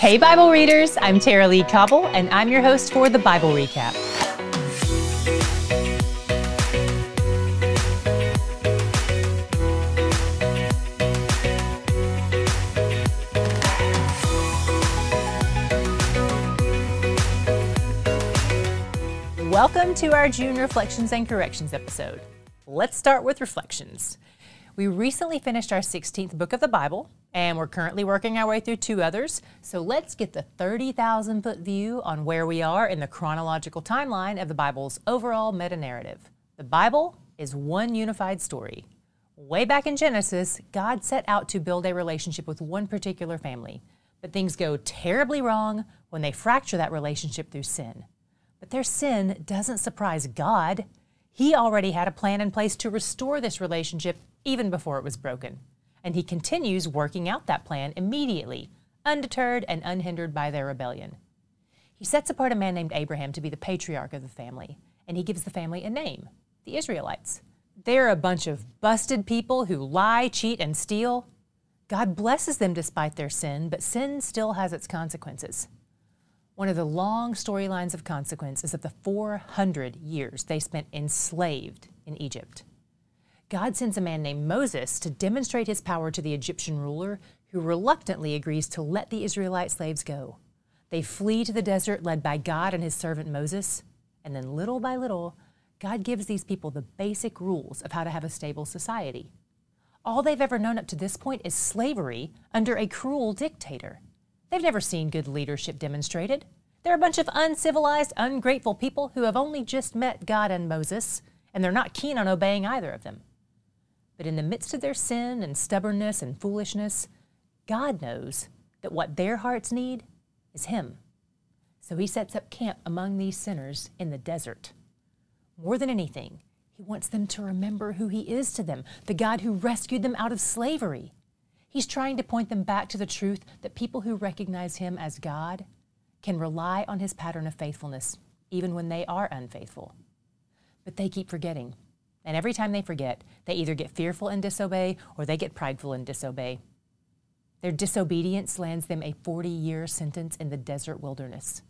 Hey Bible readers, I'm Tara Lee Cobble and I'm your host for the Bible Recap. Welcome to our June Reflections and Corrections episode. Let's start with reflections. We recently finished our 16th book of the Bible, and we're currently working our way through two others, so let's get the 30,000-foot view on where we are in the chronological timeline of the Bible's overall meta-narrative. The Bible is one unified story. Way back in Genesis, God set out to build a relationship with one particular family, but things go terribly wrong when they fracture that relationship through sin. But their sin doesn't surprise God. He already had a plan in place to restore this relationship even before it was broken. And he continues working out that plan immediately, undeterred and unhindered by their rebellion. He sets apart a man named Abraham to be the patriarch of the family, and he gives the family a name, the Israelites. They're a bunch of busted people who lie, cheat, and steal. God blesses them despite their sin, but sin still has its consequences. One of the long storylines of consequence is of the 400 years they spent enslaved in Egypt. God sends a man named Moses to demonstrate his power to the Egyptian ruler, who reluctantly agrees to let the Israelite slaves go. They flee to the desert led by God and his servant Moses, and then little by little, God gives these people the basic rules of how to have a stable society. All they've ever known up to this point is slavery under a cruel dictator. They've never seen good leadership demonstrated. They're a bunch of uncivilized, ungrateful people who have only just met God and Moses, and they're not keen on obeying either of them. But in the midst of their sin and stubbornness and foolishness, God knows that what their hearts need is Him. So He sets up camp among these sinners in the desert. More than anything, He wants them to remember who He is to them, the God who rescued them out of slavery. He's trying to point them back to the truth that people who recognize Him as God can rely on His pattern of faithfulness, even when they are unfaithful. But they keep forgetting. And every time they forget, they either get fearful and disobey, or they get prideful and disobey. Their disobedience lands them a 40-year sentence in the desert wilderness.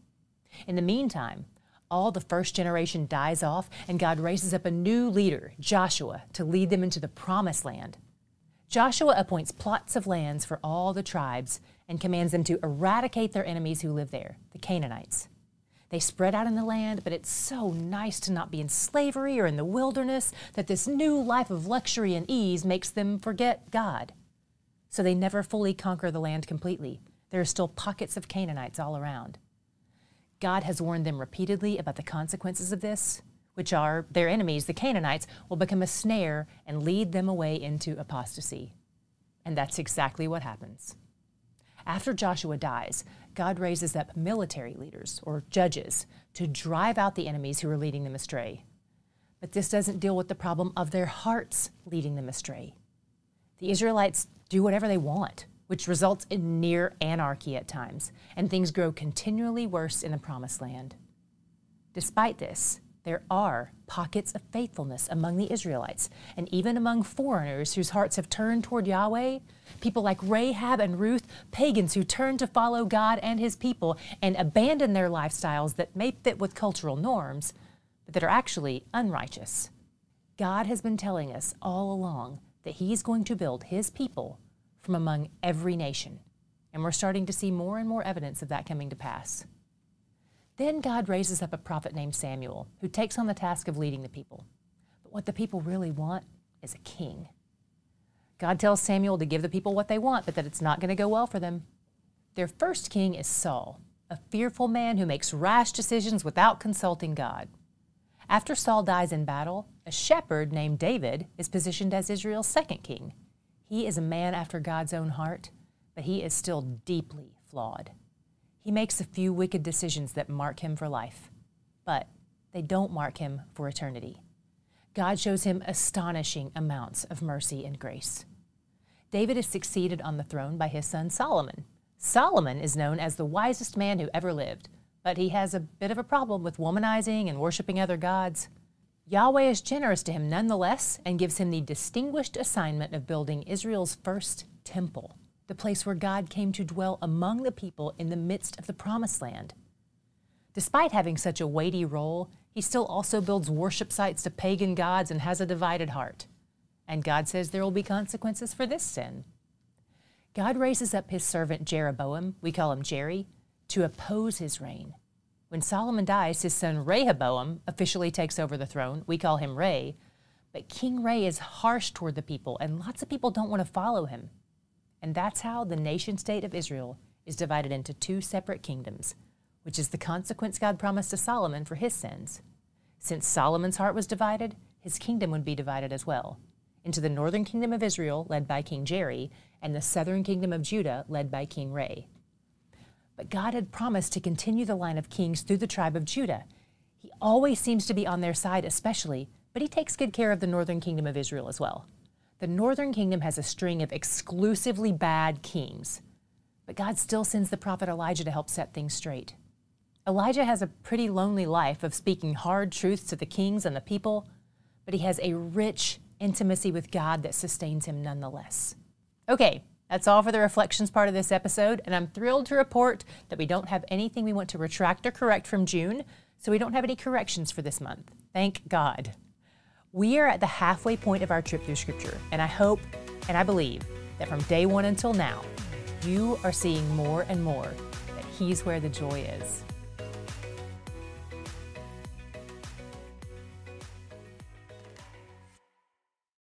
In the meantime, all the first generation dies off, and God raises up a new leader, Joshua, to lead them into the promised land. Joshua appoints plots of lands for all the tribes and commands them to eradicate their enemies who live there, the Canaanites. They spread out in the land, but it's so nice to not be in slavery or in the wilderness that this new life of luxury and ease makes them forget God. So they never fully conquer the land completely. There are still pockets of Canaanites all around. God has warned them repeatedly about the consequences of this, which are their enemies, the Canaanites, will become a snare and lead them away into apostasy. And that's exactly what happens. After Joshua dies, God raises up military leaders, or judges, to drive out the enemies who are leading them astray. But this doesn't deal with the problem of their hearts leading them astray. The Israelites do whatever they want, which results in near anarchy at times, and things grow continually worse in the Promised Land. Despite this, there are pockets of faithfulness among the Israelites, and even among foreigners whose hearts have turned toward Yahweh, people like Rahab and Ruth, pagans who turn to follow God and His people and abandon their lifestyles that may fit with cultural norms, but that are actually unrighteous. God has been telling us all along that He's going to build His people from among every nation, and we're starting to see more and more evidence of that coming to pass. Then God raises up a prophet named Samuel, who takes on the task of leading the people. But what the people really want is a king. God tells Samuel to give the people what they want, but that it's not going to go well for them. Their first king is Saul, a fearful man who makes rash decisions without consulting God. After Saul dies in battle, a shepherd named David is positioned as Israel's second king. He is a man after God's own heart, but he is still deeply flawed. He makes a few wicked decisions that mark him for life, but they don't mark him for eternity. God shows him astonishing amounts of mercy and grace. David is succeeded on the throne by his son Solomon. Solomon is known as the wisest man who ever lived, but he has a bit of a problem with womanizing and worshiping other gods. Yahweh is generous to him nonetheless and gives him the distinguished assignment of building Israel's first temple, the place where God came to dwell among the people in the midst of the promised land. Despite having such a weighty role, he still also builds worship sites to pagan gods and has a divided heart. And God says there will be consequences for this sin. God raises up his servant Jeroboam, we call him Jerry, to oppose his reign. When Solomon dies, his son Rehoboam officially takes over the throne. We call him Ray. But King Ray is harsh toward the people, and lots of people don't want to follow him. And that's how the nation-state of Israel is divided into two separate kingdoms, which is the consequence God promised to Solomon for his sins. Since Solomon's heart was divided, his kingdom would be divided as well, into the northern kingdom of Israel, led by King Jerry, and the southern kingdom of Judah, led by King Ray. But God had promised to continue the line of kings through the tribe of Judah. He always seems to be on their side especially, but he takes good care of the northern kingdom of Israel as well. The northern kingdom has a string of exclusively bad kings, but God still sends the prophet Elijah to help set things straight. Elijah has a pretty lonely life of speaking hard truths to the kings and the people, but he has a rich intimacy with God that sustains him nonetheless. Okay, that's all for the reflections part of this episode, and I'm thrilled to report that we don't have anything we want to retract or correct from June, so we don't have any corrections for this month. Thank God. We are at the halfway point of our trip through Scripture, and I hope and I believe that from day one until now, you are seeing more and more that He's where the joy is.